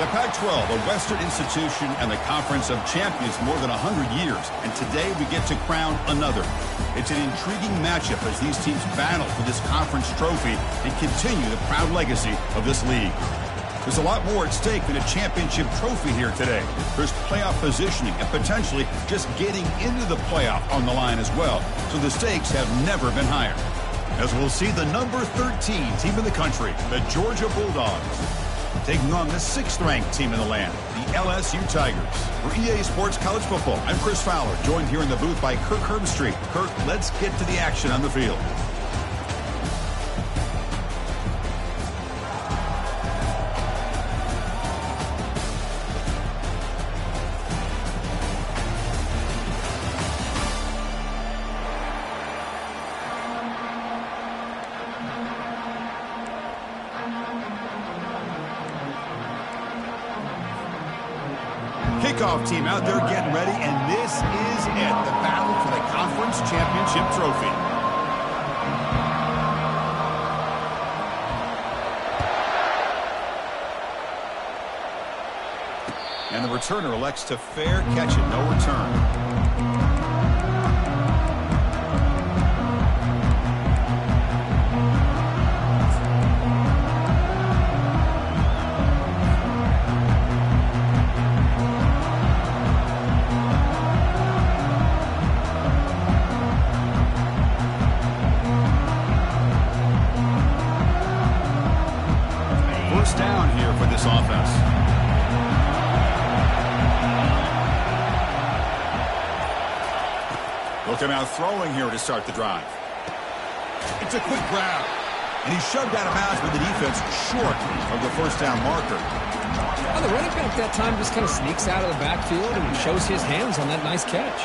The Pac-12, a Western institution and the Conference of Champions more than 100 years. And today we get to crown another. It's an intriguing matchup as these teams battle for this conference trophy and continue the proud legacy of this league. There's a lot more at stake than a championship trophy here today. There's playoff positioning and potentially just getting into the playoff on the line as well. So the stakes have never been higher. As we'll see the number 13 team in the country, the Georgia Bulldogs, taking on the 6th-ranked team in the land, the LSU Tigers. For EA Sports College Football, I'm Chris Fowler, joined here in the booth by Kirk Herbstreit. Kirk, let's get to the action on the field. Kickoff team out there getting ready, and this is it, the battle for the conference championship trophy. And the returner elects to fair catch it, no return. Down here for this offense. Looking out throwing here to start the drive. It's a quick grab, and he's shoved out of bounds with the defense short of the first down marker. Well, the running back that time just kind of sneaks out of the backfield and shows his hands on that nice catch.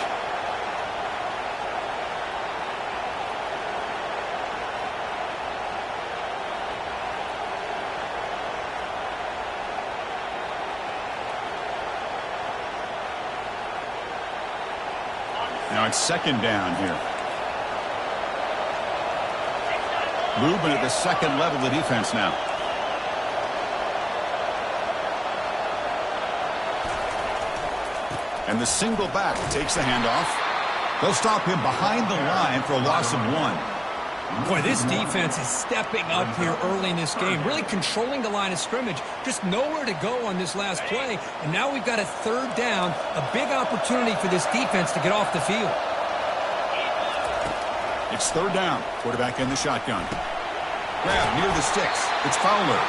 Now it's second down here. Movement at the second level of the defense now. And the single back takes the handoff. They'll stop him behind the line for a loss of 1. Boy, this defense is stepping up here early in this game, really controlling the line of scrimmage. Just nowhere to go on this last play. And now we've got a third down, a big opportunity for this defense to get off the field. It's third down. Quarterback in the shotgun. Grab near the sticks. It's Fowler.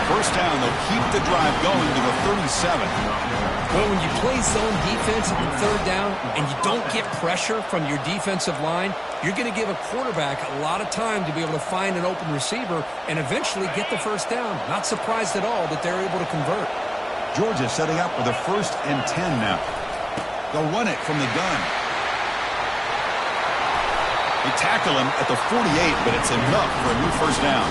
First down, they'll keep the drive going to the 37. Well, when you play zone defense at the third down and you don't get pressure from your defensive line, you're going to give a quarterback a lot of time to be able to find an open receiver and eventually get the first down. Not surprised at all that they're able to convert. Georgia setting up with a 1st and 10 now. They'll run it from the gun. They tackle him at the 48, but it's enough for a new first down.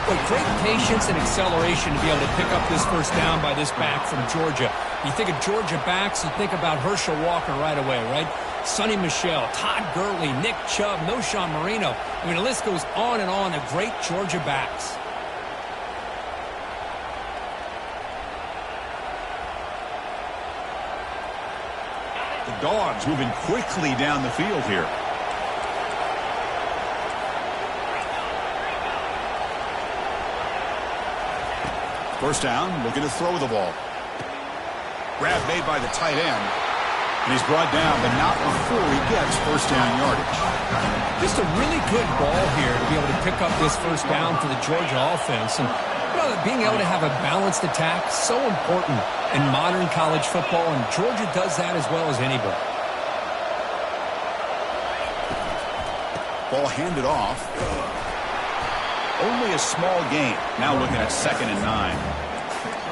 But great patience and acceleration to be able to pick up this first down by this back from Georgia. You think of Georgia backs, you think about Herschel Walker right away, right? Sonny Michel, Todd Gurley, Nick Chubb, Noshawn Marino. I mean, the list goes on and on of great Georgia backs. The Dogs moving quickly down the field here. First down, looking to throw the ball. Grab made by the tight end. And he's brought down, but not before he gets first down yardage. Just a really good ball here to be able to pick up this first down for the Georgia offense. And you know, being able to have a balanced attack, so important in modern college football, and Georgia does that as well as anybody. Ball handed off. Only a small gain. Now looking at 2nd and 9.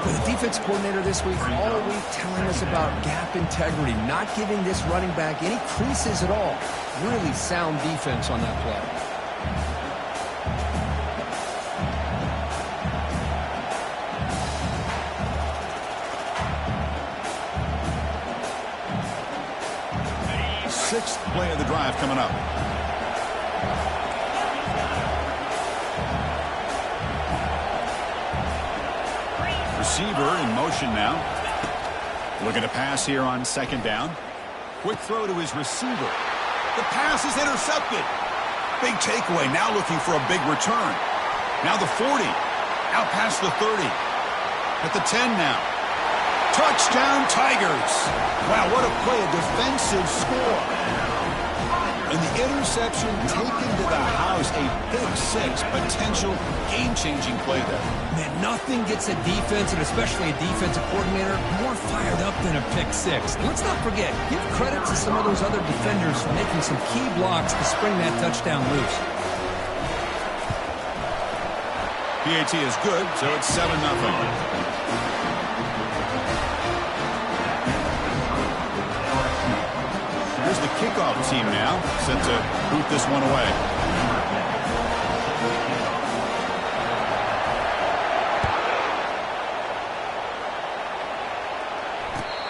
Well, the defense coordinator this week all week telling us about gap integrity, not giving this running back any creases at all. Really sound defense on that play. Sixth play of the drive coming up. receiver in motion now. Looking to pass here on second down. Quick throw to his receiver. The pass is intercepted. Big takeaway. Now looking for a big return. Now the 40. Out past the 30. At the 10 now. Touchdown, Tigers. Wow, what a play. A defensive score. And the interception taken to the house. A pick-6. Potential game-changing play there. Man, nothing gets a defense, and especially a defensive coordinator, more fired up than a pick-6. And let's not forget, give credit to some of those other defenders for making some key blocks to spring that touchdown loose. PAT is good, so it's 7-0. Here's the kickoff team now, set to boot this one away.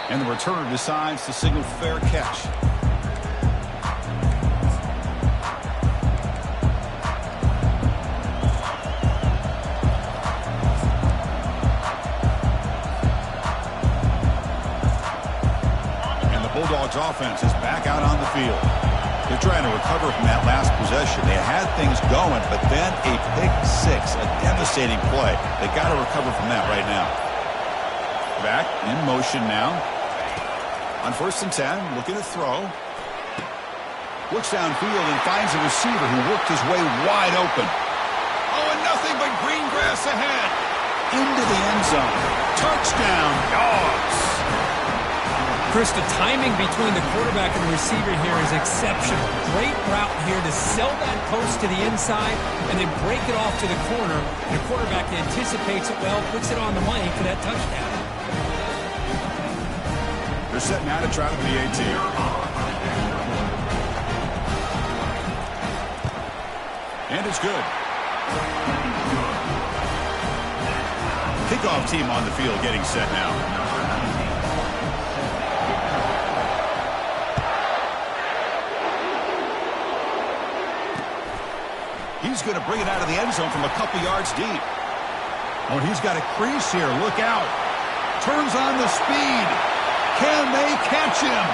And the return decides to signal fair catch. Bulldogs offense is back out on the field. They're trying to recover from that last possession. They had things going, but then a pick-6, a devastating play. They got to recover from that right now. Back in motion now. On 1st and 10, looking to throw. Looks downfield and finds a receiver who worked his way wide open. Oh, and nothing but green grass ahead. Into the end zone. Touchdown, Dogs. Chris, the timing between the quarterback and the receiver here is exceptional. Great route here to sell that post to the inside and then break it off to the corner. And the quarterback anticipates it well, puts it on the money for that touchdown. They're set now to try the PAT. And it's good. Kickoff team on the field getting set now. He's going to bring it out of the end zone from a couple yards deep. Oh, he's got a crease here. Look out. Turns on the speed. Can they catch him?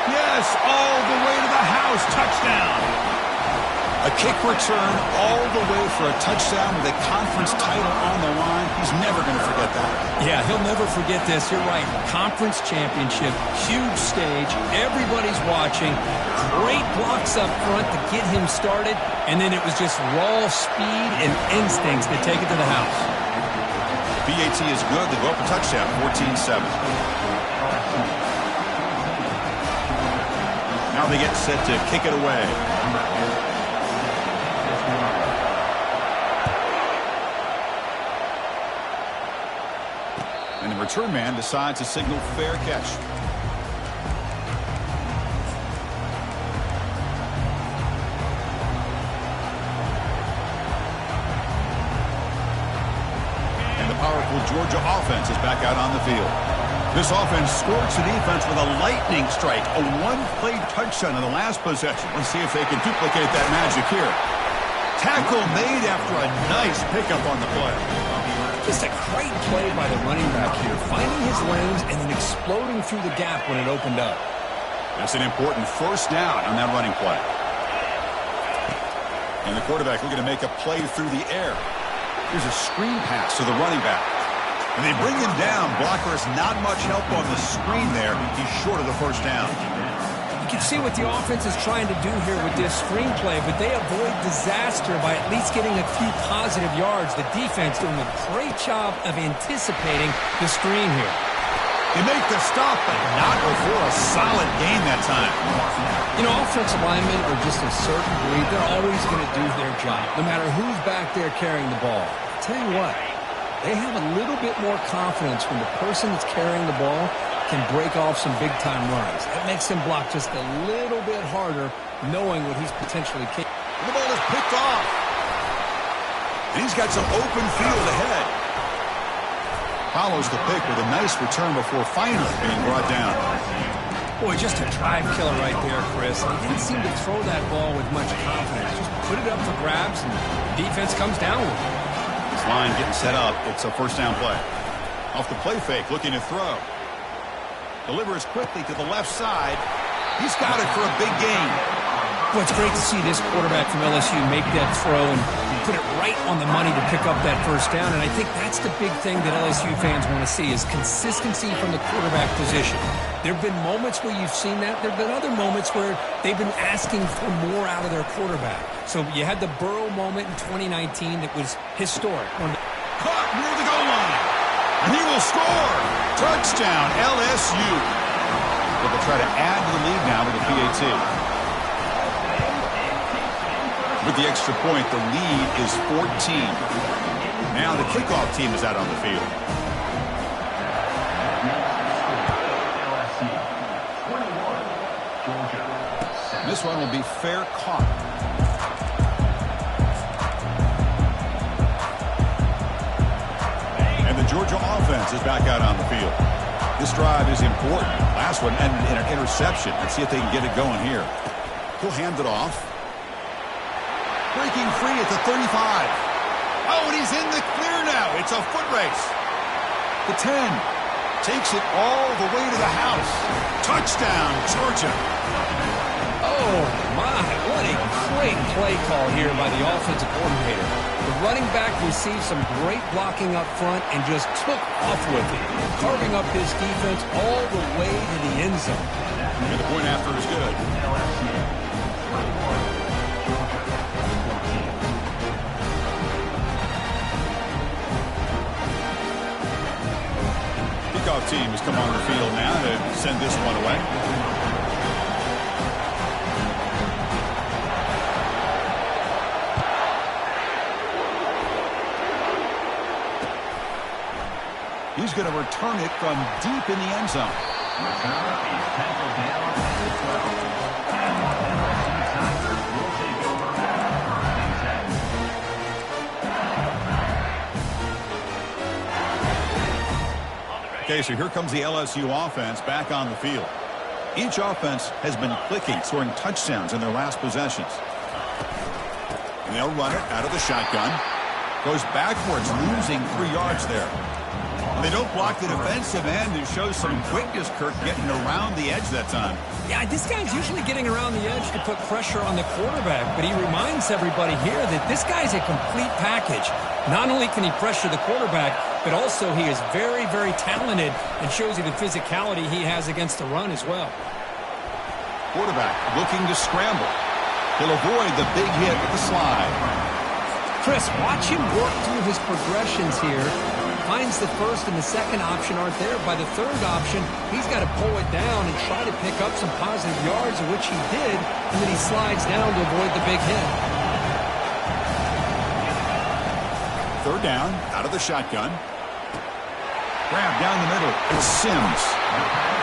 Yes, all the way to the house. Touchdown. A kick return all the way for a touchdown with a conference title on the line. He's never going to forget that. Yeah, he'll never forget this. You're right. Conference championship, huge stage. Everybody's watching. Great blocks up front to get him started. And then it was just raw speed and instincts that take it to the house. PAT is good. They go up a touchdown, 14-7. Now they get set to kick it away. And the return man decides to signal fair catch. And the powerful Georgia offense is back out on the field. This offense scorched the defense with a lightning strike, a one-play touchdown in the last possession. Let's see if they can duplicate that magic here. Tackle made after a nice pickup on the play. Just a great play by the running back here, finding his lanes and then exploding through the gap when it opened up. That's an important first down on that running play. And the quarterback looking to make a play through the air. Here's a screen pass to the running back. And they bring him down. Blocker has not much help on the screen there. He's short of the first down. You can see what the offense is trying to do here with this screenplay, but they avoid disaster by at least getting a few positive yards. The defense doing a great job of anticipating the screen here. They make the stop, but not before a solid gain that time. You know, offensive linemen are just a certain breed. They're always going to do their job, no matter who's back there carrying the ball. I'll tell you what, they have a little bit more confidence when the person that's carrying the ball can break off some big-time runs. That makes him block just a little bit harder, knowing what he's potentially capable. The ball is picked off. And he's got some open field ahead. Follows the pick with a nice return before finally being brought down. Boy, just a drive killer right there, Chris. He didn't seem to throw that ball with much confidence. Just put it up for grabs, and the defense comes down with it. This line getting set up. It's a first down play. Off the play fake, looking to throw. Delivers quickly to the left side. He's got it for a big gain. Well, it's great to see this quarterback from LSU make that throw and put it right on the money to pick up that first down. And I think that's the big thing that LSU fans want to see is consistency from the quarterback position. There have been moments where you've seen that. There have been other moments where they've been asking for more out of their quarterback. So you had the Burrow moment in 2019 that was historic. Caught near the goal line. And he will score. Touchdown, LSU. But they'll try to add to the lead now with a PAT. With the extra point, the lead is 14. Now the kickoff team is out on the field. This one will be fair caught. And the Georgia offense is back out on the field. This drive is important. Last one ended in an interception. Let's see if they can get it going here. He'll hand it off. Breaking free at the 35. Oh, and he's in the clear now. It's a foot race. The 10. Takes it all the way to the house. Touchdown, Georgia. Oh, my. What a great play call here by the offensive coordinator. The running back received some great blocking up front and just took off with it, carving up his defense all the way to the end zone. And the point after is good. Kickoff team has come on the field now to send this one away. He's going to return it from deep in the end zone. Okay, so here comes the LSU offense back on the field. Each offense has been clicking, scoring touchdowns in their last possessions. And they'll run it out of the shotgun. Goes backwards, losing 3 yards there. They don't block the defensive end and shows some quickness, Kirk, getting around the edge that time. Yeah, this guy's usually getting around the edge to put pressure on the quarterback, but he reminds everybody here that this guy's a complete package. Not only can he pressure the quarterback, but also he is very, very talented and shows you the physicality he has against the run as well. Quarterback looking to scramble. He'll avoid the big hit with the slide. Chris, watch him work through his progressions here. Finds the first and the second option aren't there. By the third option, he's got to pull it down and try to pick up some positive yards, of which he did, and then he slides down to avoid the big hit. Third down, out of the shotgun. Grab down the middle. It's Sims.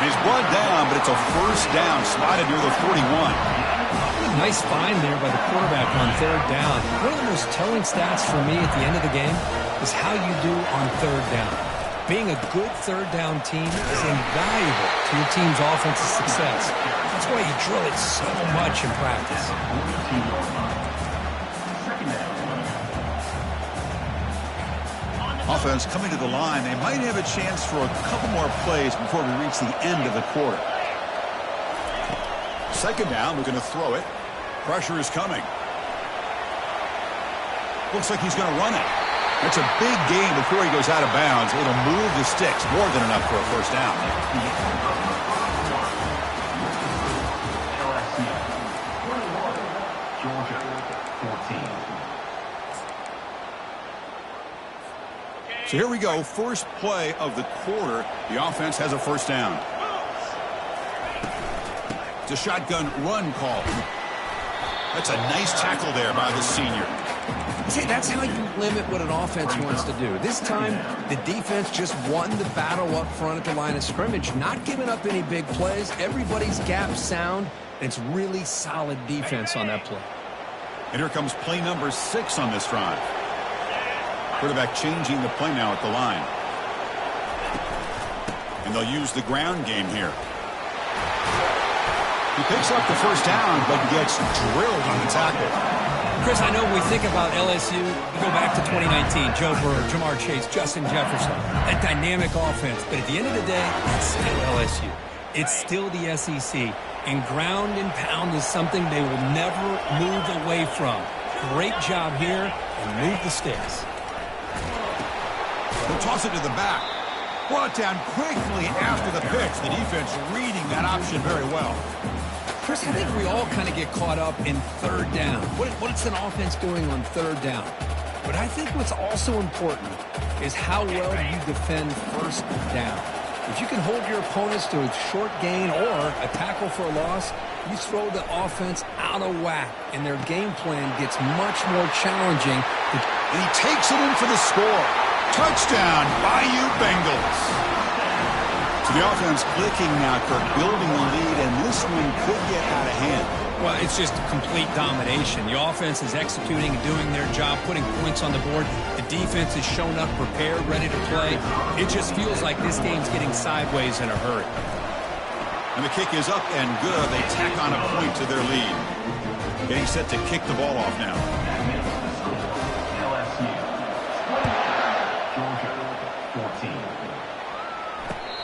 He's brought down, but it's a first down, spotted near the 41. Nice find there by the quarterback on third down. One of the most telling stats for me at the end of the game is how you do on third down. Being a good third down team is invaluable to your team's offensive success. That's why you drill it so much in practice. Offense coming to the line. They might have a chance for a couple more plays before we reach the end of the quarter. Second down, we're going to throw it. Pressure is coming. Looks like he's going to run it. It's a big gain before he goes out of bounds. It'll move the sticks, more than enough for a first down. So here we go, first play of the quarter. The offense has a first down. It's a shotgun run call. That's a nice tackle there by the senior. See, that's how you limit what an offense wants to do. This time, the defense just won the battle up front at the line of scrimmage, not giving up any big plays. Everybody's gap sound. It's really solid defense on that play. And here comes play number 6 on this drive. Quarterback changing the play now at the line. And they'll use the ground game here. He picks up the first down, but gets drilled on the tackle. Chris, I know when we think about LSU, we go back to 2019, Joe Burrow, Jamar Chase, Justin Jefferson, that dynamic offense. But at the end of the day, it's still LSU. It's still the SEC. And ground and pound is something they will never move away from. Great job here, and move the sticks. They'll toss it to the back. Brought down quickly after the pitch. The defense reading that option very well. Chris, I think we all kind of get caught up in third down. What's an offense doing on third down? But I think what's also important is how well you defend first down. If you can hold your opponents to a short gain or a tackle for a loss, you throw the offense out of whack, and their game plan gets much more challenging. And he takes it in for the score. Touchdown, Bayou Bengals. So the offense clicking now, Kirk, building the lead, and this one could get out of hand. Well, it's just complete domination. The offense is executing and doing their job, putting points on the board. The defense has shown up prepared, ready to play. It just feels like this game's getting sideways in a hurry. And the kick is up and good. They tack on a point to their lead. Getting set to kick the ball off now.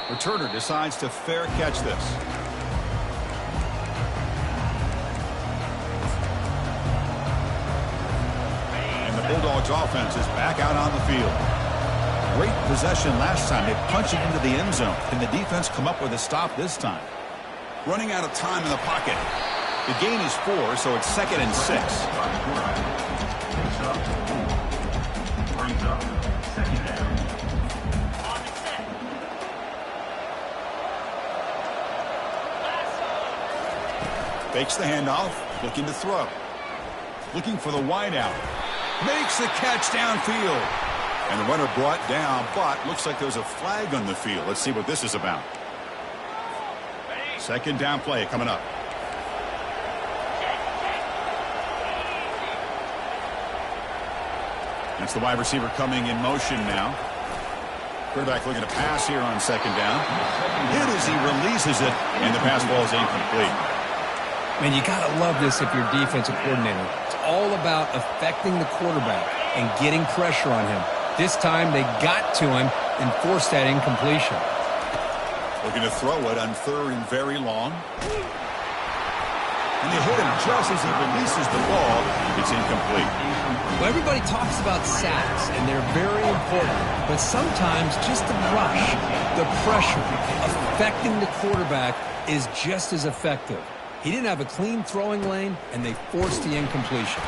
Returner decides to fair catch this. And the Bulldogs offense is back out on the field. Great possession last time. They punch it into the end zone. Can the defense come up with a stop this time? Running out of time in the pocket. The gain is 4, so it's 2nd and 6. Fakes the handoff, looking to throw. Looking for the wideout. Makes the catch downfield. And the runner brought down, but looks like there's a flag on the field. Let's see what this is about. 2nd down play coming up. That's the wide receiver coming in motion now. Quarterback looking to pass here on 2nd down. Hit as he releases it, and the pass ball is incomplete. Man, you got to love this if you're defensive coordinator. It's all about affecting the quarterback and getting pressure on him. This time they got to him and forced that incompletion. Looking to throw it on 3rd and very long. And they hit him just as he releases the ball. It's incomplete. Well, everybody talks about sacks, and they're very important. But sometimes just the rush, the pressure, affecting the quarterback is just as effective. He didn't have a clean throwing lane, and they forced the incompletion.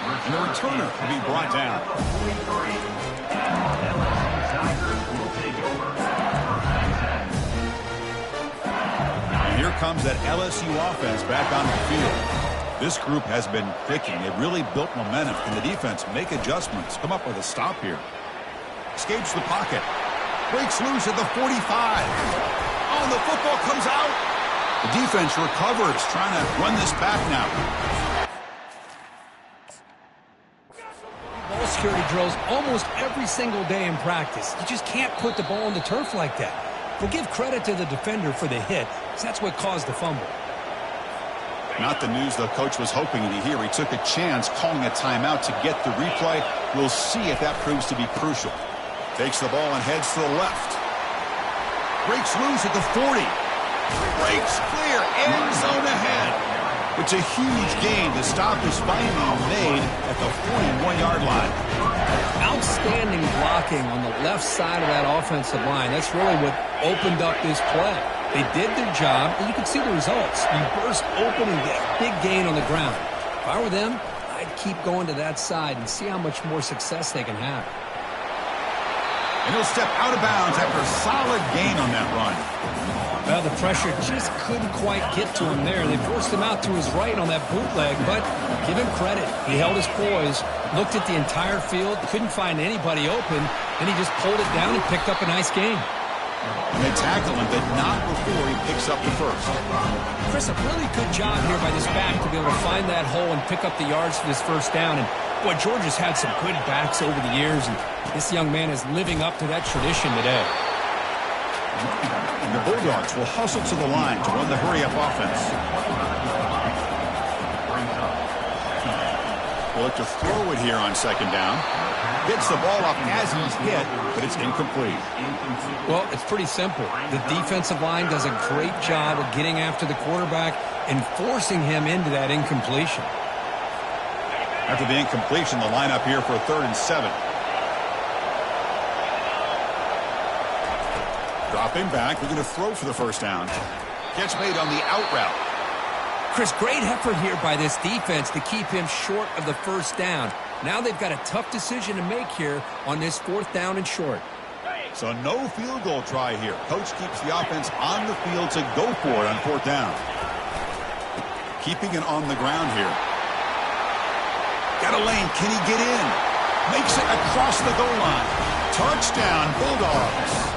And the returner will be brought down. And here comes that LSU offense back on the field. This group has been clicking. They really built momentum. Can the defense make adjustments? Come up with a stop here. Escapes the pocket. Breaks loose at the 45. Oh, the football comes out. The defense recovers, trying to run this back now. Ball security drills almost every single day in practice. You just can't put the ball on the turf like that. We'll give credit to the defender for the hit, because that's what caused the fumble. Not the news the coach was hoping to hear. He took a chance calling a timeout to get the replay. We'll see if that proves to be crucial. Takes the ball and heads to the left. Breaks loose at the 40. Breaks clear, end zone ahead. It's a huge gain. The stop is finally made at the 41-yard line. Outstanding blocking on the left side of that offensive line. That's really what opened up this play. They did their job, and you can see the results. You burst open and get a big gain on the ground. If I were them, I'd keep going to that side and see how much more success they can have. And he'll step out of bounds after a solid gain on that run. Well, the pressure just couldn't quite get to him there. They forced him out to his right on that bootleg, but give him credit. He held his poise, looked at the entire field, couldn't find anybody open, and he just pulled it down and picked up a nice gain. And they tackle him, but not before he picks up the first. Chris, a really good job here by this back to be able to find that hole and pick up the yards for this first down. And, boy, Georgia's had some good backs over the years, and this young man is living up to that tradition today. And the Bulldogs will hustle to the line to run the hurry-up offense. We'll look to throw it here on second down. Gets the ball off as he's hit, but it's incomplete. Well, it's pretty simple. The defensive line does a great job of getting after the quarterback and forcing him into that incompletion. After the incompletion, the lineup here for a 3rd and 7. Dropping back, we're going to throw for the first down. Catch made on the out route. Chris, great effort here by this defense to keep him short of the first down. Now they've got a tough decision to make here on this 4th down and short. So no field goal try here. Coach keeps the offense on the field to go for it on 4th down. Keeping it on the ground here. Got a lane. Can he get in? Makes it across the goal line. Touchdown, Bulldogs.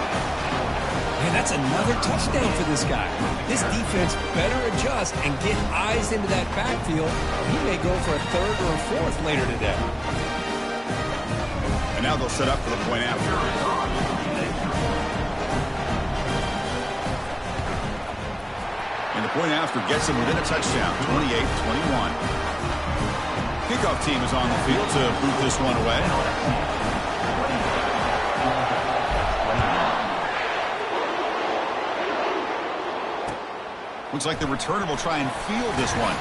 Man, that's another touchdown for this guy. This defense better adjust and get eyes into that backfield. He may go for a 3rd or a 4th later today. And now they'll set up for the point after. And the point after gets him within a touchdown, 28-21. Kickoff team is on the field to boot this one away. Looks like the returner will try and field this one.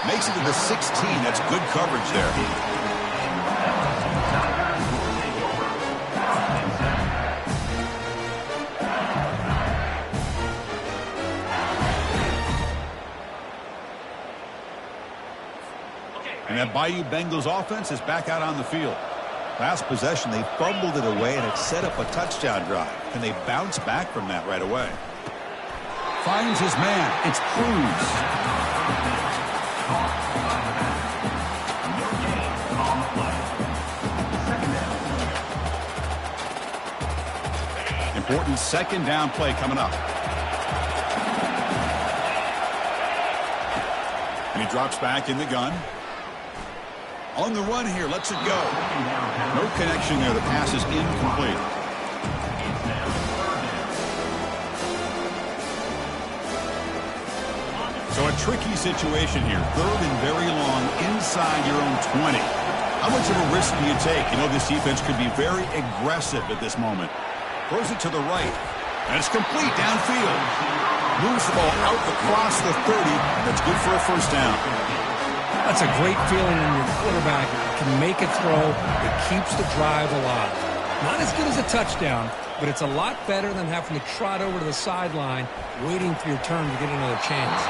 Makes it to the 16. That's good coverage there. And that Bayou Bengals offense is back out on the field. Last possession, they fumbled it away, and it set up a touchdown drive. Can they bounce back from that right away? Finds his man. It's Cruz. Important 2nd down play coming up. And he drops back in the gun. On the run here, lets it go. No connection there. The pass is incomplete. So a tricky situation here. 3rd and very long inside your own 20. How much of a risk do you take? You know this defense could be very aggressive at this moment. Throws it to the right. And it's complete downfield. Moves the ball out across the 30. That's good for a first down. That's a great feeling when your quarterback can make a throw that keeps the drive alive. Not as good as a touchdown, but it's a lot better than having to trot over to the sideline waiting for your turn to get another chance.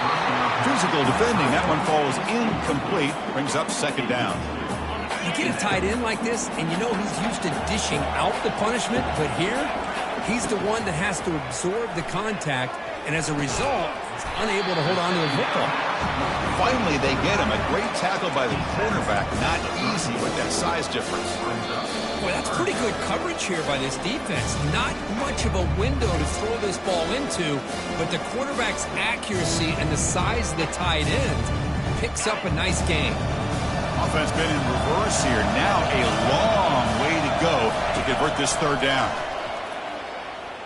Physical defending. That one falls incomplete. Brings up 2nd down. You get a tight end like this, and you know he's used to dishing out the punishment, but here, he's the one that has to absorb the contact, and as a result, he's unable to hold on to the football. Finally, they get him. A great tackle by the cornerback. Not easy with that size difference. Boy, that's pretty good coverage here by this defense. Not much of a window to throw this ball into, but the quarterback's accuracy and the size of the tight end picks up a nice game. Offense been in reverse here. Now a long way to go to convert this 3rd down.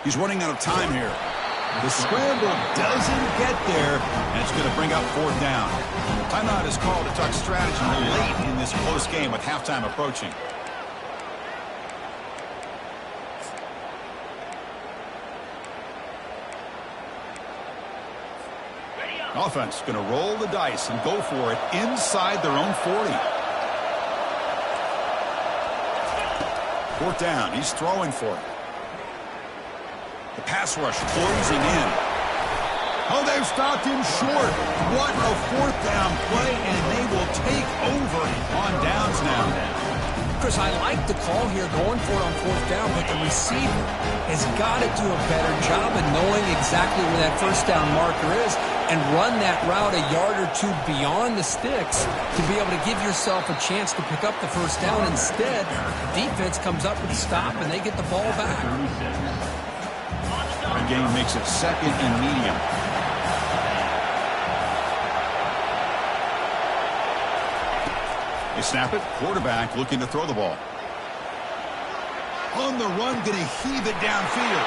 He's running out of time here. The scramble doesn't get there, and it's going to bring up 4th down. Timeout is called to talk strategy late in this close game with halftime approaching. Offense going to roll the dice and go for it inside their own 40. 4th down. He's throwing for it. The pass rush closing in. Oh, they've stopped him short. What a 4th down play, and they will take over on downs now. Chris, I like the call here going for it on 4th down, but the receiver has got to do a better job of knowing exactly where that first down marker is and run that route a yard or two beyond the sticks to be able to give yourself a chance to pick up the first down. Instead, the defense comes up with a stop, and they get the ball back. The game makes it 2nd and medium. They snap it. Quarterback looking to throw the ball. On the run, going to heave it downfield.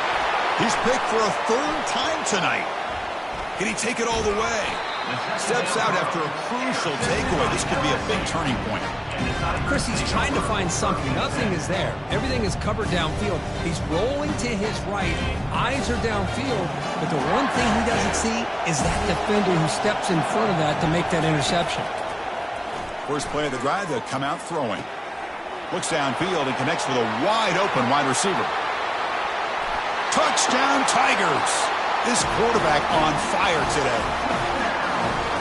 He's picked for a 3rd time tonight. Can he take it all the way? Steps out after a crucial takeaway. This could be a big turning point. Chris, he's trying to find something. Nothing is there. Everything is covered downfield. He's rolling to his right. Eyes are downfield. But the one thing he doesn't see is that defender who steps in front of that to make that interception. First play of the drive, they'll come out throwing. Looks downfield and connects with a wide-open wide receiver. Touchdown, Tigers! This quarterback on fire today.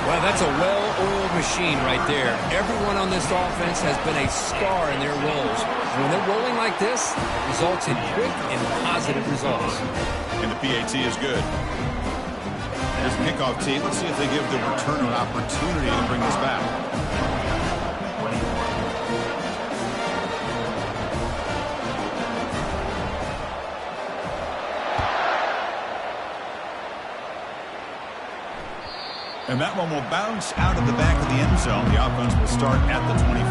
Well, that's a well-oiled machine right there. Everyone on this offense has been a star in their roles. And when they're rolling like this, it results in quick and positive results. And the PAT is good. Here's the kickoff tee. Let's see if they give the returner an opportunity to bring this back. And that one will bounce out of the back of the end zone. The offense will start at the 25.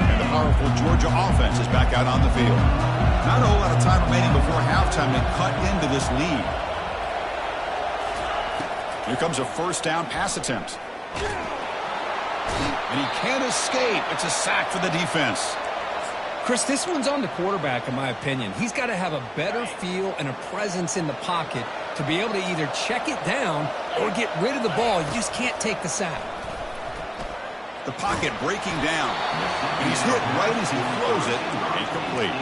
And the powerful Georgia offense is back out on the field. Not a whole lot of time remaining before halftime to cut into this lead. Here comes a first down pass attempt. And he can't escape. It's a sack for the defense. Chris, this one's on the quarterback, in my opinion. He's got to have a better feel and a presence in the pocket to be able to either check it down or get rid of the ball. You just can't take the sack. The pocket breaking down. And he's hit right as he throws it. Incomplete.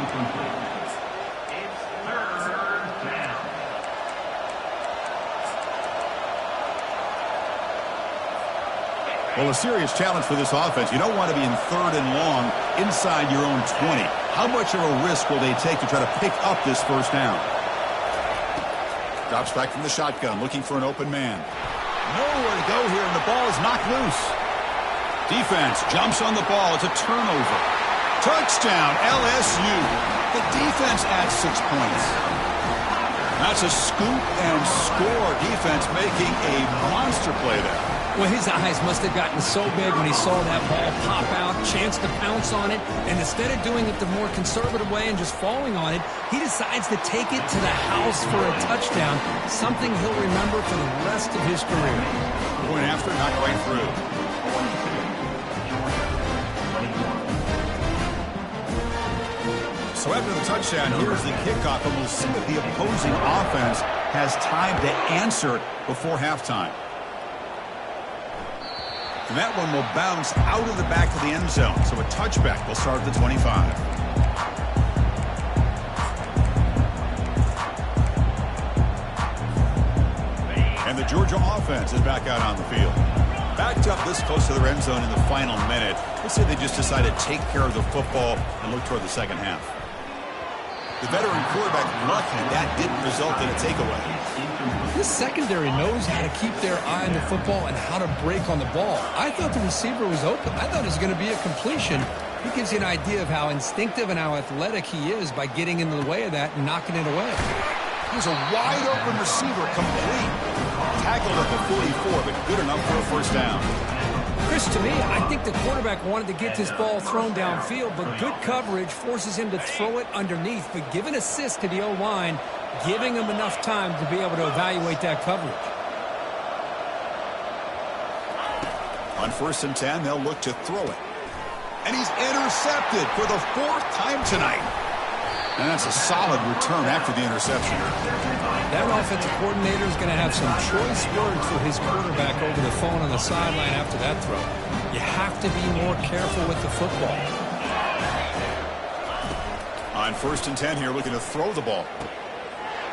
Well, a serious challenge for this offense. You don't want to be in third and long inside your own 20. How much of a risk will they take to try to pick up this first down? Drops back from the shotgun, looking for an open man. Nowhere to go here, and the ball is knocked loose. Defense jumps on the ball. It's a turnover. Touchdown, LSU. The defense adds 6 points. That's a scoop and score. Defense making a monster play there. Well, his eyes must have gotten so big when he saw that ball pop out, chance to pounce on it, and instead of doing it the more conservative way and just falling on it, he decides to take it to the house for a touchdown, something he'll remember for the rest of his career. Point after, not quite through. So after the touchdown, here's the kickoff, and we'll see if the opposing offense has time to answer before halftime. And that one will bounce out of the back of the end zone. So a touchback will start at the 25. And the Georgia offense is back out on the field. Backed up this close to the end zone in the final minute. Let's say they just decided to take care of the football and look toward the second half. The veteran quarterback lucky that didn't result in a takeaway. This secondary knows how to keep their eye on the football and how to break on the ball. I thought the receiver was open. I thought it was going to be a completion. He gives you an idea of how instinctive and how athletic he is by getting into the way of that and knocking it away. Here's a wide-open receiver, complete. Tackled at the 44, but good enough for a first down. Chris, to me, I think the quarterback wanted to get this ball thrown downfield, but good coverage forces him to throw it underneath. But give an assist to the O-line, giving him enough time to be able to evaluate that coverage. On 1st and 10, they'll look to throw it. And he's intercepted for the 4th time tonight. And that's a solid return after the interception. That offensive coordinator is going to have some choice words for his quarterback over the phone on the sideline after that throw. You have to be more careful with the football. On 1st and 10 here, looking to throw the ball.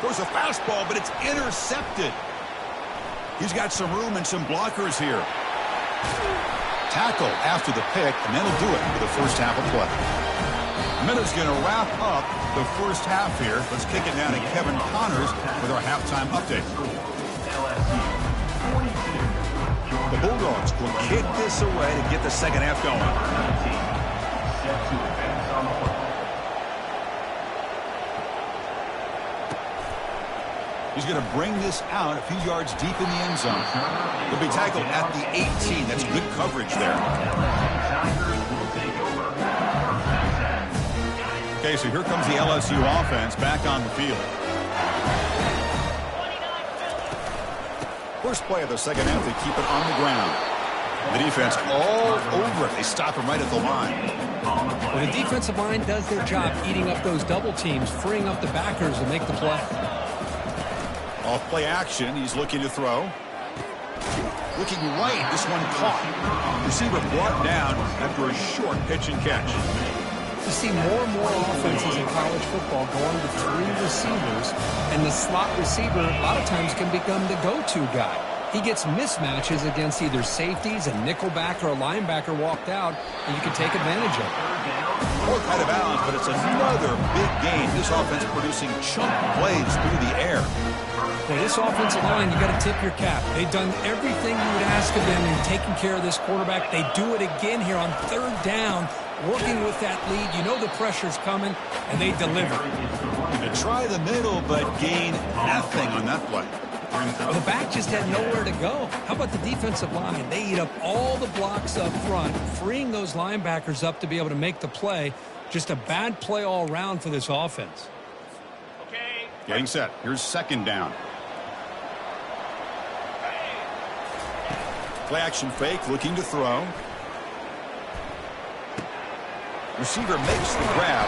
Goes a fastball, but it's intercepted. He's got some room and some blockers here. Tackle after the pick, and that'll do it for the first half of play. Minute's going to wrap up the first half here. Let's kick it down to Kevin Connors with our halftime update. The Bulldogs will kick this away to get the second half going. He's going to bring this out a few yards deep in the end zone. He'll be tackled at the 18. That's good coverage there. Okay, so here comes the LSU offense back on the field. First play of the second half, they keep it on the ground. The defense all over it. They stop him right at the line. Well, the defensive line does their job eating up those double teams, freeing up the backers to make the play. Off play action, he's looking to throw. Looking right, this one caught. Receiver brought down after a short pitch and catch. You see more and more offenses in college football going to 3 receivers, and the slot receiver a lot of times can become the go-to guy. He gets mismatches against either safeties, a nickelback, or a linebacker walked out, and you can take advantage of it. Fourth out of bounds, but it's another big game. This offense producing chunk plays through the air. For this offensive line, you got to tip your cap. They've done everything you would ask of them in taking care of this quarterback. They do it again here on 3rd down, working with that lead. You know the pressure's coming, and they deliver. They try the middle, but gain nothing on that play. Well, the back just had nowhere to go. How about the defensive line? They eat up all the blocks up front, freeing those linebackers up to be able to make the play. Just a bad play all around for this offense. Okay. Getting set. Here's 2nd down. Play action fake, looking to throw. Receiver makes the grab.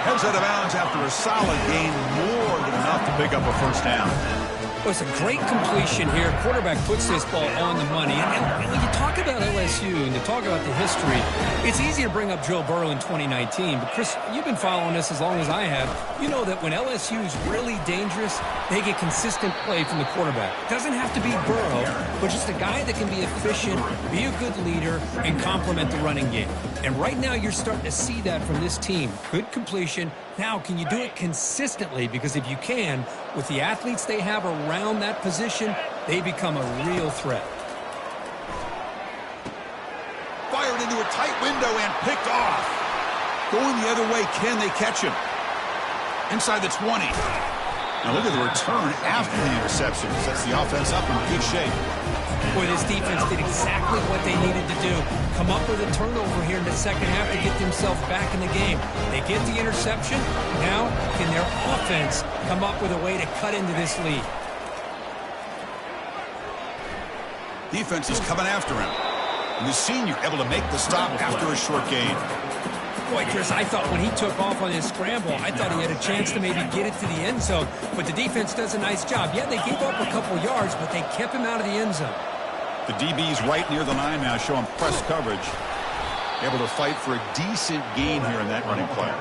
Heads out of bounds after a solid gain, more than enough to pick up a 1st down. Well, it's a great completion here. Quarterback puts this ball on the money. And when you talk about LSU and you talk about the history, it's easy to bring up Joe Burrow in 2019. But, Chris, you've been following this as long as I have. You know that when LSU is really dangerous, they get consistent play from the quarterback. It doesn't have to be Burrow, but just a guy that can be efficient, be a good leader, and complement the running game. And right now you're starting to see that from this team. Good completion. Now, can you do it consistently? Because if you can, with the athletes they have around that position, they become a real threat. Fired into a tight window and picked off. Going the other way, can they catch him? Inside the 20. Now look at the return after the interception. Sets the offense up in good shape. Boy, this defense did exactly what they needed to do. Come up with a turnover here in the second half to get themselves back in the game. They get the interception. Now, can their offense come up with a way to cut into this lead? Defense is coming after him. And the senior able to make the stop after a short gain. Boy, Chris, I thought when he took off on his scramble, I thought he had a chance to maybe get it to the end zone. But the defense does a nice job. Yeah, they gave up a couple yards, but they kept him out of the end zone. The DB's right near the line now, showing press coverage. Able to fight for a decent gain here in that running play.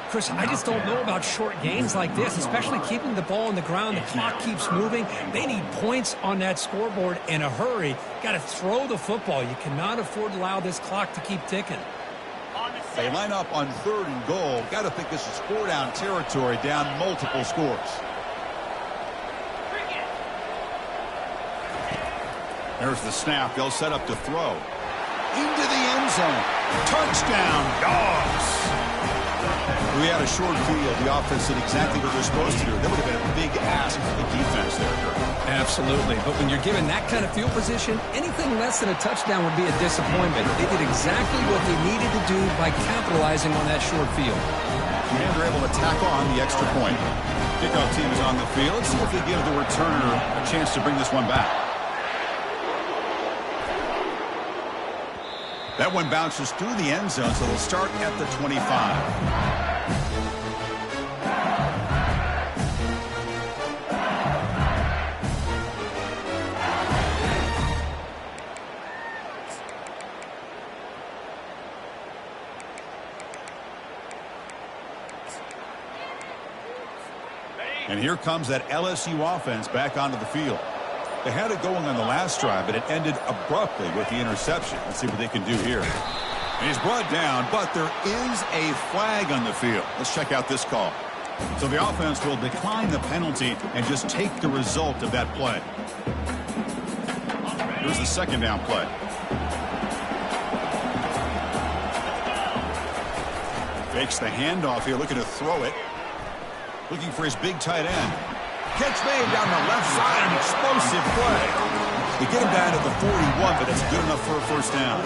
Chris, I just don't know about short gains like this, especially keeping the ball on the ground. The clock keeps moving. They need points on that scoreboard in a hurry. Got to throw the football. You cannot afford to allow this clock to keep ticking. They line up on 3rd and goal. Got to think this is 4-down territory, down multiple scores. There's the snap. They'll set up to throw. Into the end zone. Touchdown, Dogs. We had a short field. The offense did exactly what they're supposed to do. That would have been a big ask for the defense there. Absolutely. But when you're given that kind of field position, anything less than a touchdown would be a disappointment. They did exactly what they needed to do by capitalizing on that short field. And they're able to tack on the extra point. Kickoff team is on the field. Let's see if they give the returner a chance to bring this one back. That one bounces through the end zone, so they'll start at the 25. And here comes that LSU offense back onto the field. They had it going on the last drive, but it ended abruptly with the interception. Let's see what they can do here. And he's brought down, but there is a flag on the field. Let's check out this call. So the offense will decline the penalty and just take the result of that play. Here's the 2nd down play. Fakes the handoff here, looking to throw it. Looking for his big tight end. Catch made down the left side, an explosive play. They get him down to the 41, but that's good enough for a first down.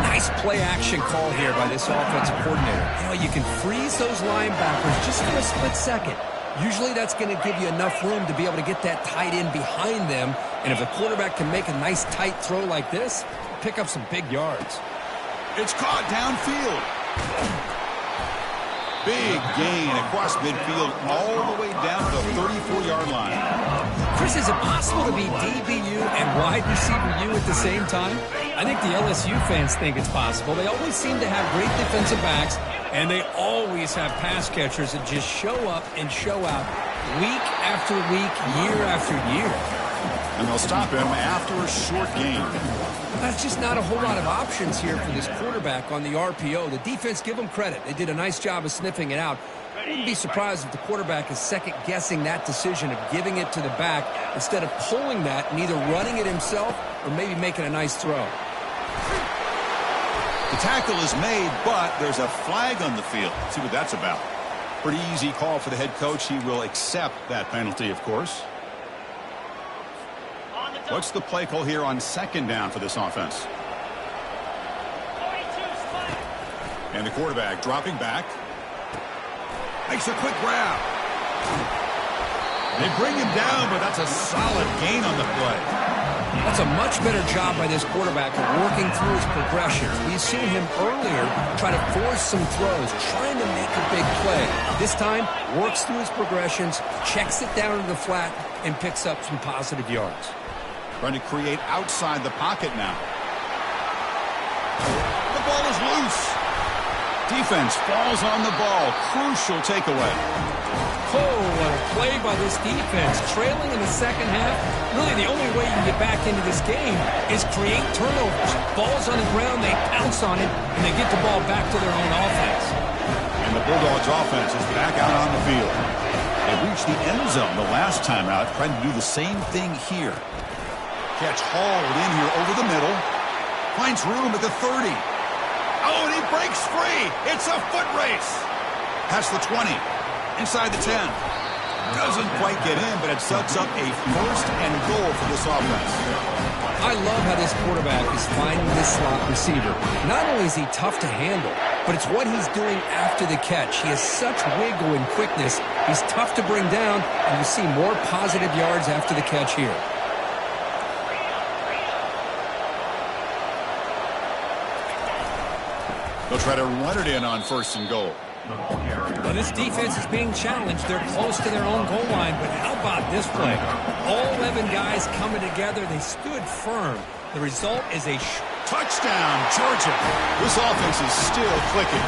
Nice play action call here by this offensive coordinator. You know, you can freeze those linebackers just for a split second. Usually that's going to give you enough room to be able to get that tight end behind them. And if the quarterback can make a nice tight throw like this, pick up some big yards. It's caught downfield. Big gain across midfield all the way down to the 34-yard line. Chris, is it possible to be DBU and wide receiver U at the same time? I think the LSU fans think it's possible. They always seem to have great defensive backs, and they always have pass catchers that just show up and show out week after week, year after year. And they'll stop him after a short gain. That's just not a whole lot of options here for this quarterback on the RPO. The defense, give them credit. They did a nice job of sniffing it out. I wouldn't be surprised if the quarterback is second-guessing that decision of giving it to the back instead of pulling that and either running it himself or maybe making a nice throw. The tackle is made, but there's a flag on the field. Let's see what that's about. Pretty easy call for the head coach. He will accept that penalty, of course. What's the play call here on second down for this offense? And the quarterback dropping back. Makes a quick grab. They bring him down, but that's a solid gain on the play. That's a much better job by this quarterback of working through his progressions. We've seen him earlier try to force some throws, trying to make a big play. This time, works through his progressions, checks it down to the flat, and picks up some positive yards. Trying to create outside the pocket now. The ball is loose. Defense falls on the ball. Crucial takeaway. Oh, what a play by this defense. Trailing in the second half. Really, the only way you can get back into this game is create turnovers. Ball's on the ground, they pounce on it, and they get the ball back to their own offense. And the Bulldogs' offense is back out on the field. They reached the end zone the last time out, trying to do the same thing here. Catch hauled in here over the middle. Finds room at the 30. Oh, and he breaks free. It's a foot race. Past the 20. Inside the 10. Doesn't quite get in, but it sets up a first and goal for this offense. I love how this quarterback is finding this slot receiver. Not only is he tough to handle, but it's what he's doing after the catch. He has such wiggle and quickness. He's tough to bring down, and you see more positive yards after the catch here. They'll try to run it in on first and goal. Well, this defense is being challenged. They're close to their own goal line, but how about this play? All 11 guys coming together. They stood firm. The result is a touchdown, Georgia. This offense is still clicking.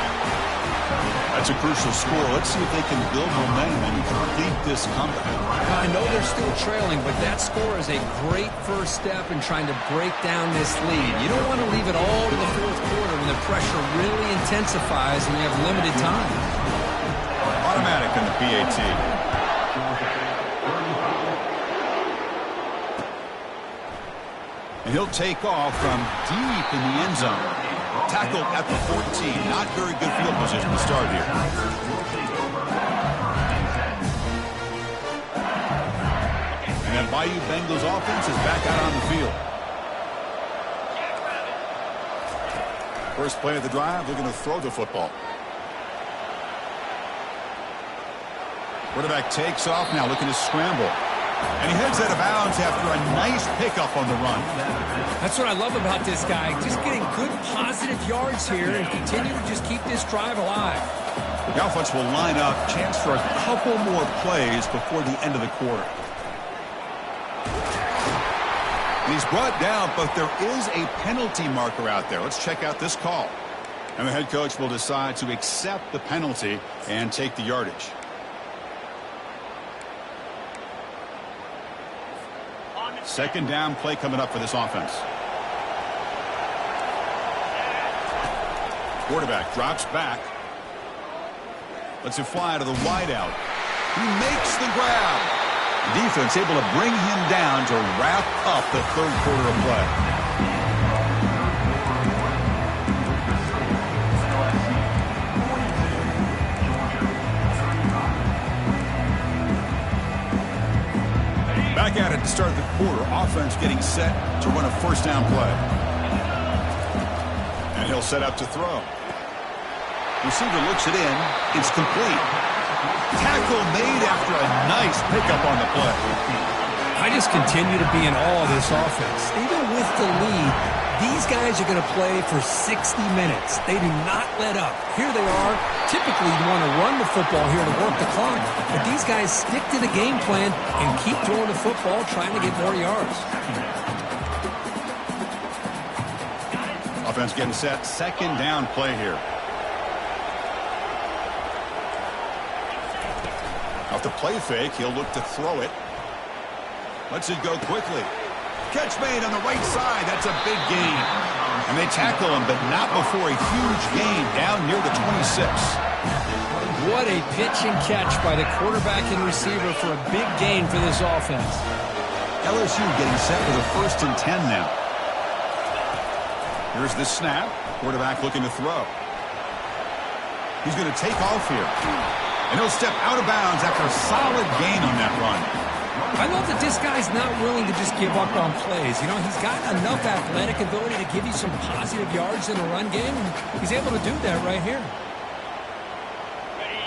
That's a crucial score. Let's see if they can build momentum and complete this comeback. I know they're still trailing, but that score is a great first step in trying to break down this lead. You don't want to leave it all to the fourth quarter when the pressure really intensifies and you have limited time. Automatic in the PAT. And he'll take off from deep in the end zone. Tackled at the 14. Not very good field position to start here. And that Bayou Bengals offense is back out on the field. First play of the drive, looking to throw the football. Quarterback takes off now, looking to scramble. And he heads out of bounds after a nice pickup on the run. That's what I love about this guy. Just getting good positive yards here and continue to just keep this drive alive. The offense will line up. Chance for a couple more plays before the end of the quarter. And he's brought down, but there is a penalty marker out there. Let's check out this call. And the head coach will decide to accept the penalty and take the yardage. Second down play coming up for this offense. Quarterback drops back. Lets it fly to the wideout. He makes the grab. Defense able to bring him down to wrap up the third quarter of play. To start the quarter, offense getting set to run a first down play. And he'll set up to throw. Receiver looks it in. It's complete. Tackle made after a nice pickup on the play. I just continue to be in awe of this offense. Even with the lead, these guys are going to play for 60 minutes. They do not let up. Here they are. Typically, you want to run the football here to work the clock. But these guys stick to the game plan and keep throwing the football, trying to get more yards. Offense getting set. Second down play here. Off the play fake, he'll look to throw it. Lets it go quickly. Catch made on the right side. That's a big gain. And they tackle him, but not before a huge gain down near the 26. What a pitch and catch by the quarterback and receiver for a big gain for this offense. LSU getting set for the 1st and 10 now. Here's the snap. Quarterback looking to throw. He's going to take off here. And he'll step out of bounds after a solid gain on that run. I love that this guy's not willing to just give up on plays. You know, he's got enough athletic ability to give you some positive yards in a run game. He's able to do that right here.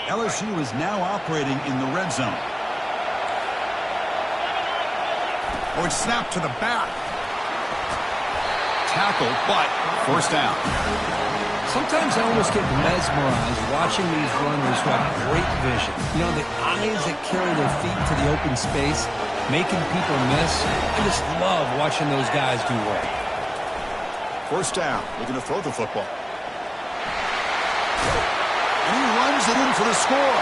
LSU is now operating in the red zone. Oh, it's snapped to the back. Tackle, but first down. Sometimes I almost get mesmerized watching these runners who have great vision. You know, the eyes that carry their feet to the open space, making people miss. I just love watching those guys do well. First down, looking to throw the football. And he runs it in for the score.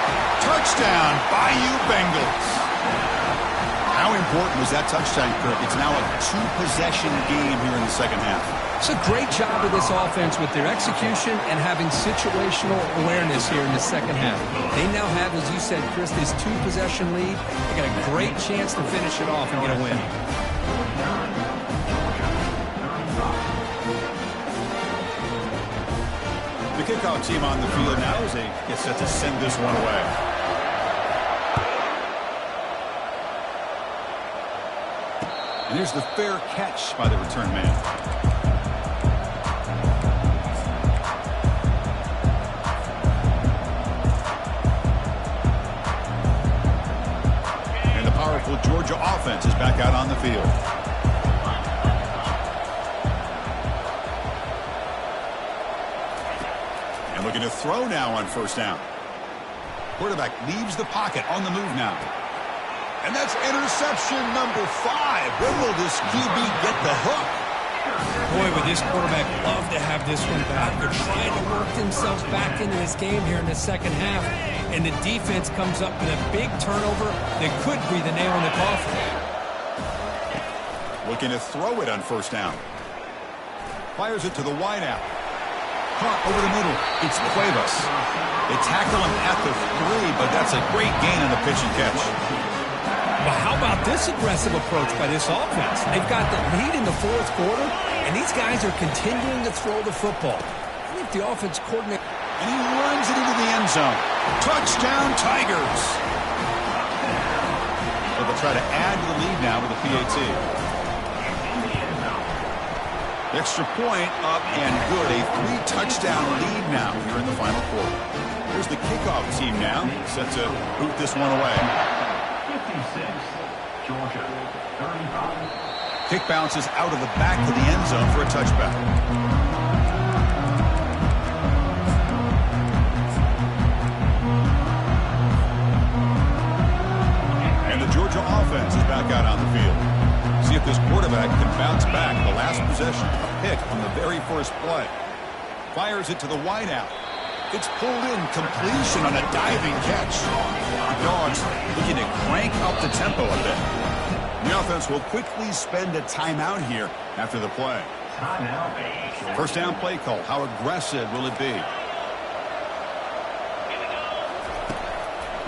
Touchdown, Bayou Bengals. How important was that touchdown, Kirk? It's now a two-possession game here in the second half. It's a great job of this offense with their execution and having situational awareness here in the second half. They now have, as you said, Chris, this two-possession lead. They got a great chance to finish it off and get a win. The kickoff team on the field now as they get set to send this one away. And here's the fair catch by the return man. And the powerful Georgia offense is back out on the field. And looking to throw now on first down. Quarterback leaves the pocket on the move now. And that's interception number 5. When will this QB get the hook? Boy, would this quarterback love to have this one back. They're trying to work themselves back into this game here in the second half. And the defense comes up with a big turnover that could be the nail in the coffin. Looking to throw it on first down. Fires it to the wideout. Caught over the middle. It's Cuevas. They tackle him at the 3, but that's a great gain on the pitch and catch. Well, how about this aggressive approach by this offense? They've got the lead in the fourth quarter, and these guys are continuing to throw the football. I think the offense coordinator... And he runs it into the end zone. Touchdown, Tigers. So they'll try to add to the lead now with a PAT. Extra point up and good. A 3-touchdown lead now here in the final quarter. Here's the kickoff team now, set to boot this one away. 56, Georgia, 35. Kick bounces out of the back of the end zone for a touchback. And the Georgia offense is back out on the field. See if this quarterback can bounce back. The last possession, a pick on the very first play. Fires it to the wideout. It's pulled in, completion on a diving catch. The Dogs looking to crank up the tempo a bit. The offense will quickly spend a timeout here after the play. First down play call. How aggressive will it be?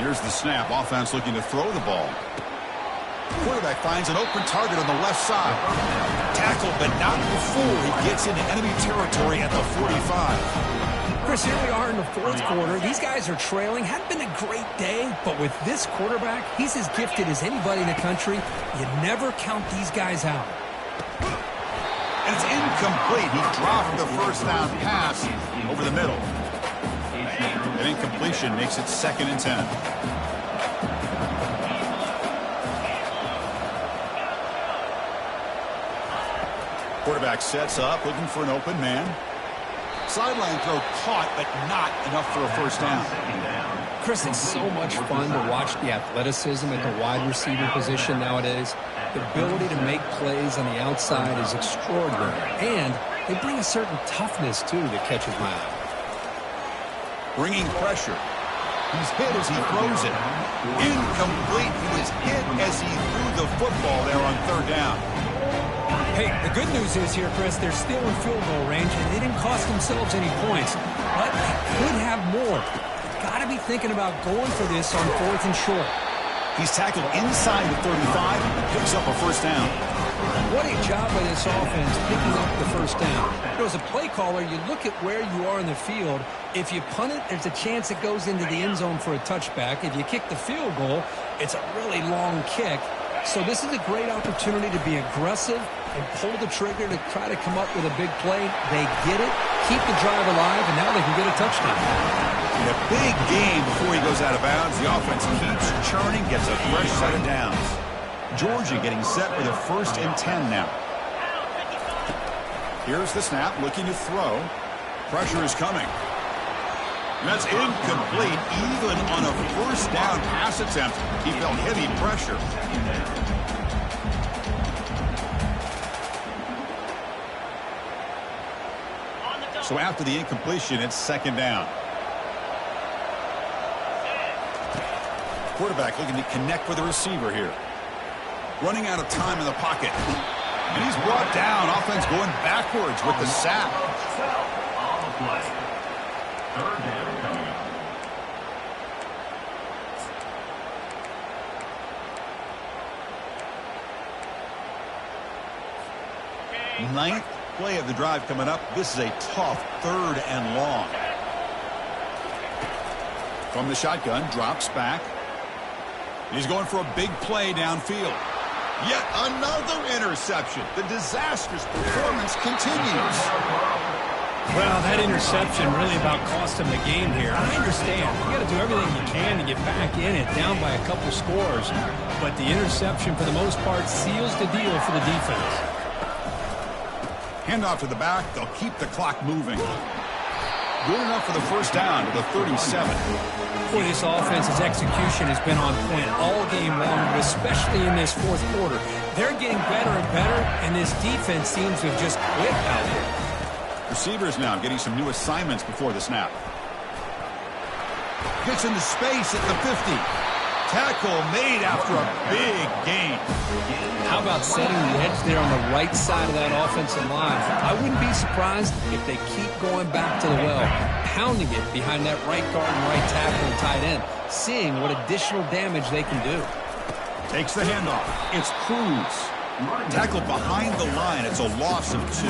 Here's the snap. Offense looking to throw the ball. Quarterback finds an open target on the left side. Tackled, but not before he gets into enemy territory at the 45. Chris, here we are in the fourth quarter. These guys are trailing. Hadn't been a great day, but with this quarterback, he's as gifted as anybody in the country. You never count these guys out. And it's incomplete. He dropped the first down pass over the middle. An incompletion makes it 2nd and 10. Quarterback sets up, looking for an open man. Sideline throw caught, but not enough for a first down. Chris, it's so much fun to watch the athleticism at the wide receiver position nowadays. The ability to make plays on the outside is extraordinary. And they bring a certain toughness, too, that catches my eye. Bringing pressure. He's hit as he throws it. Incomplete. He was hit as he threw the football there on 3rd down. Hey, the good news is here, Chris, they're still in field goal range, and they didn't cost themselves any points. But they could have more. Got to be thinking about going for this on 4th and short. He's tackled inside the 35 and picks up a first down. What a job by this offense picking up the first down. As a play caller, you look at where you are in the field. If you punt it, there's a chance it goes into the end zone for a touchback. If you kick the field goal, it's a really long kick. So this is a great opportunity to be aggressive and pull the trigger to try to come up with a big play. They get it, keep the drive alive, and now they can get a touchdown. In a big game before he goes out of bounds, the offense keeps churning, gets a fresh set of downs. Georgia getting set for the 1st and 10 now. Here's the snap, looking to throw. Pressure is coming. And that's incomplete. Even on a first down pass attempt, he felt heavy pressure. So after the incompletion, it's 2nd down. Quarterback looking to connect with the receiver here. Running out of time in the pocket. And he's brought down. Offense going backwards with the sack. On the play. 3rd down coming up. Ninth play of the drive coming up. This is a tough 3rd and long. From the shotgun, drops back. He's going for a big play downfield. Yet another interception. The disastrous performance continues. Well, that interception really about cost him the game here. I understand. You got to do everything you can to get back in it, down by a couple scores. But the interception, for the most part, seals the deal for the defense. Handoff to the back. They'll keep the clock moving. Good enough for the first down to the 37. Boy, this offense's execution has been on point all game long, but especially in this 4th quarter. They're getting better and better, and this defense seems to have just quit out here. Receivers now getting some new assignments before the snap. Gets into space at the 50. Tackle made after a big gain. How about setting the edge there on the right side of that offensive line? I wouldn't be surprised if they keep going back to the well, pounding it behind that right guard and right tackle and tight end, seeing what additional damage they can do. Takes the handoff. It's Cruz. Tackled behind the line. It's a loss of 2.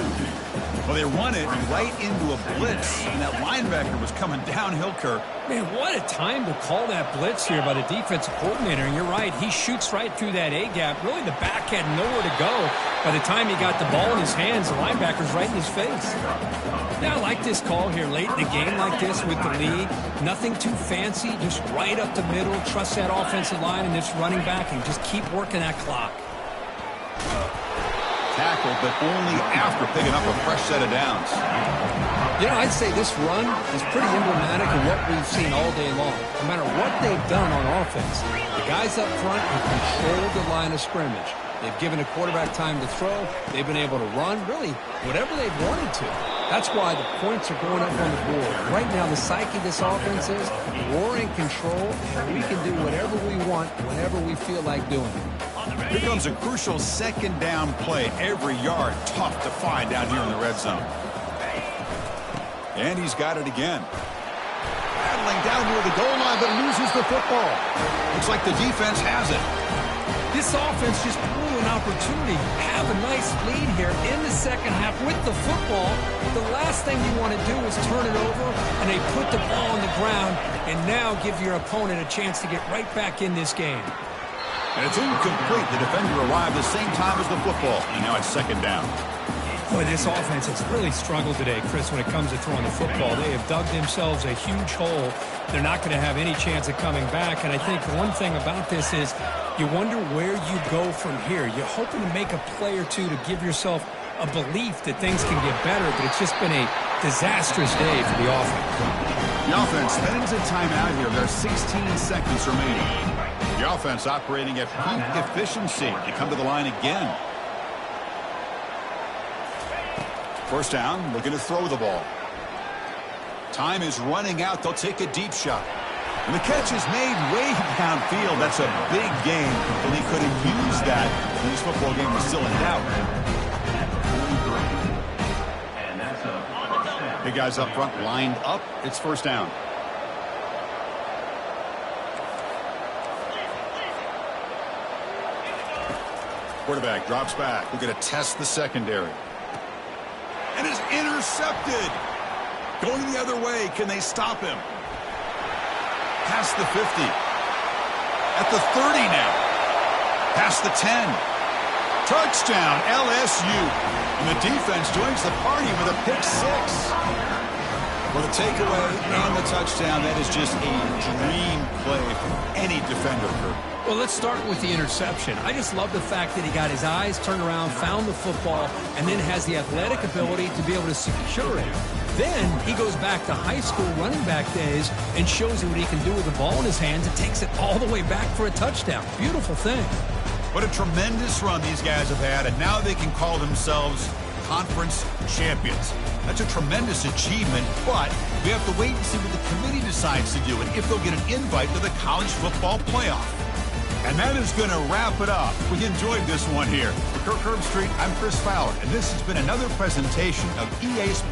Well, they run it right into a blitz, and that linebacker was coming downhill, Kirk. Man, what a time to call that blitz here by the defensive coordinator. And you're right, he shoots right through that A-gap. Really, the back had nowhere to go. By the time he got the ball in his hands, the linebacker's right in his face. Now, I like this call here late in the game like this with the lead. Nothing too fancy, just right up the middle. Trust that offensive line and this running back and just keep working that clock. Tackled, but only after picking up a fresh set of downs. You know, I'd say this run is pretty emblematic of what we've seen all day long. No matter what they've done on offense, the guys up front have controlled the line of scrimmage. They've given a quarterback time to throw. They've been able to run, really, whatever they've wanted to. That's why the points are going up on the board. Right now, the psyche of this offense is we're in control, and we can do whatever we want whenever we feel like doing it. Here comes a crucial 2nd down play. Every yard tough to find down here in the red zone. And he's got it again. Battling down near the goal line, but loses the football. Looks like the defense has it. This offense just blew an opportunity, have a nice lead here in the second half with the football. The last thing you want to do is turn it over, and they put the ball on the ground and now give your opponent a chance to get right back in this game. And it's incomplete. The defender arrived the same time as the football, and now it's second down. Boy, this offense has really struggled today, Chris, when it comes to throwing the football. They have dug themselves a huge hole. They're not going to have any chance of coming back. And I think one thing about this is you wonder where you go from here. You're hoping to make a play or two to give yourself a belief that things can get better, but it's just been a disastrous day for the offense. The offense spends a timeout here. There are 16 seconds remaining. The offense operating at peak efficiency. They come to the line again. First down, looking to throw the ball. Time is running out. They'll take a deep shot. And the catch is made way downfield. That's a big gain, and he could have used that when this football game was still in doubt. Big guys up front lined up. It's first down. Quarterback drops back. We're going to test the secondary. And is intercepted. Going the other way. Can they stop him? Past the 50. At the 30 now. Past the 10. Touchdown, LSU. And the defense joins the party with a pick six. For the takeaway and the touchdown, that is just a dream play for any defender, Kurt. Well, let's start with the interception. I just love the fact that he got his eyes turned around, found the football, and then has the athletic ability to be able to secure it. Then he goes back to high school running back days and shows you what he can do with the ball in his hands and takes it all the way back for a touchdown. Beautiful thing. What a tremendous run these guys have had, and now they can call themselves conference champions. That's a tremendous achievement, but we have to wait and see what the committee decides to do and if they'll get an invite to the college football playoff. And that is going to wrap it up. We enjoyed this one here. For Kirk Herbstreit, I'm Chris Fowler, and this has been another presentation of EA Sports.